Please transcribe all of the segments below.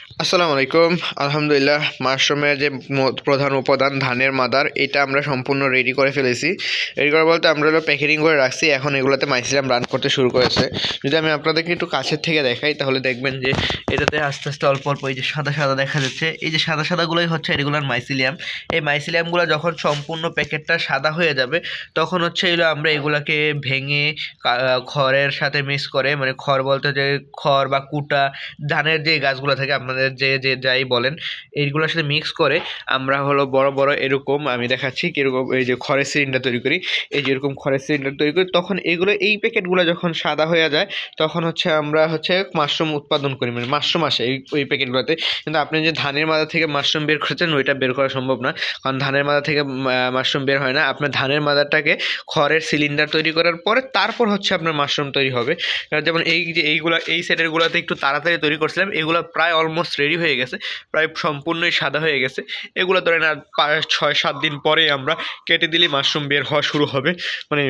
আসসালামু আলাইকুম। আলহামদুলিল্লাহ, মাশরুমের যে প্রধান উপাদান ধানের মাদার, এটা আমরা সম্পূর্ণ রেডি করে ফেলেছি। রেডি করা বলতে আমরা হলো প্যাকেটিং করে রাখছি, এখন এগুলোতে মাইসিলিয়াম রান করতে শুরু করেছে। যদি আমি আপনাদেরকে একটু কাছের থেকে দেখাই তাহলে দেখবেন যে এটাতে আস্তে আস্তে অল্প অল্প এই যে সাদা সাদা দেখা যাচ্ছে, এই যে সাদা সাদাগুলোই হচ্ছে রেগুলার মাইসিলিয়াম। এই মাইসিলিয়ামগুলো যখন সম্পূর্ণ প্যাকেটটা সাদা হয়ে যাবে তখন হচ্ছে এগুলো আমরা এগুলাকে ভেঙে খড়ের সাথে মিক্স করে, মানে খড় বলতে যে খড় বা কুটা, ধানের যে গাছগুলো থাকে আপনাদের যে যে যাই বলেন, এইগুলোর সাথে মিক্স করে আমরা হলো বড় বড় এরকম আমি দেখাচ্ছি কীরকম এই যে খড়ের সিলিন্ডার তৈরি করি। এই যে এরকম খড়ের সিলিন্ডার তৈরি করি, তখন এগুলো এই প্যাকেটগুলো যখন সাদা হয়ে যায় তখন হচ্ছে আমরা হচ্ছে মাশরুম উৎপাদন করি, মানে মাশরুম আসে ওই প্যাকেটগুলোতে। কিন্তু আপনি যে ধানের মাথা থেকে মাশরুম বের করছেন ওইটা বের করা সম্ভব না, কারণ ধানের মাথা থেকে মাশরুম বের হয় না। আপনার ধানের মাথাটাকে খড়ের সিলিন্ডার তৈরি করার পরে তারপর হচ্ছে আপনার মাশরুম তৈরি হবে। যেমন এই যে এইগুলো এই সেটেরগুলোতে একটু তাড়াতাড়ি তৈরি করছিলাম, এগুলো প্রায় অলমোস্ট রেডি হয়ে গেছে, প্রায় সম্পূর্ণই সাদা হয়ে গেছে। এগুলো ধরেন আর 6-7 দিন পরে আমরা কেটে দিলে মাশরুম বের হওয়া শুরু হবে, মানে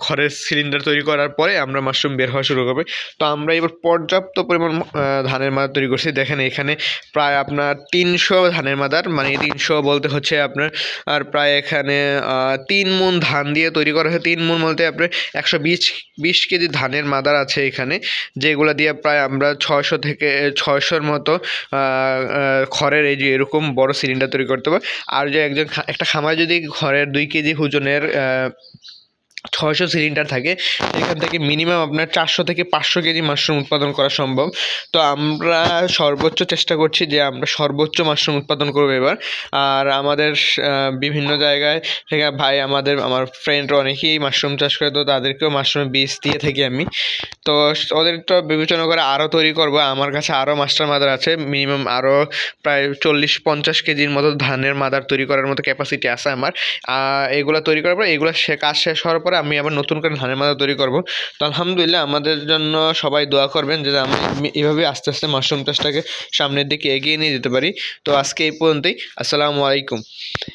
খড়ের সিলিন্ডার তৈরি করার পরে আমরা মাশরুম বের হওয়া শুরু হবে। তো আমরা এবার পর্যাপ্ত পরিমাণ ধানের মাদা তৈরি করছি। দেখেন এখানে প্রায় আপনার 300 ধানের মাদার, মানে 300 বলতে হচ্ছে আপনার আর প্রায় এখানে 3 মণ ধান দিয়ে তৈরি করা হয়। 3 মণ বলতে আপনার 120 কেজি ধানের মাদার আছে এখানে, যেগুলো দিয়ে প্রায় আমরা 600 থেকে 600-র মতো খড়ের এই যে এরকম বড় সিলিন্ডার তৈরি করতে পারে। আর যে একটা খামার যদি খড়ের 2 কেজি ওজনের 600 সিলিন্ডার থাকে, এখান থেকে মিনিমাম আপনার 400 থেকে 500 কেজি মাশরুম উৎপাদন করা সম্ভব। তো আমরা সর্বোচ্চ চেষ্টা করছি যে আমরা সর্বোচ্চ মাশরুম উৎপাদন করবো এবার। আর আমাদের বিভিন্ন জায়গায় থেকে আমার ফ্রেন্ডরা অনেকেই মাশরুম চাষ করে, তো তাদেরকেও মাশরুমের বীজ দিয়ে থাকি আমি। তো ওদেরটা বিবেচনা করে আরও তৈরি করব। আমার কাছে আরও মাস্টার মাদার আছে, মিনিমাম আরও প্রায় 40-50 কেজির মতো ধানের মাদার তৈরি করার মতো ক্যাপাসিটি আছে আমার। এগুলো তৈরি করার পর এগুলো কাজ শেষ হওয়ার পরে আমি আবার নতুন করে ধানের মাদা তৈরি করব। তো আলহামদুলিল্লাহ, আমাদের জন্য সবাই দোয়া করবেন যে আমি এভাবে আস্তে আস্তে মাশরুম চাষটাকে সামনের দিকে এগিয়ে নিয়ে যেতে পারি। তো আজকে এই পর্যন্তই। আসসালামু আলাইকুম।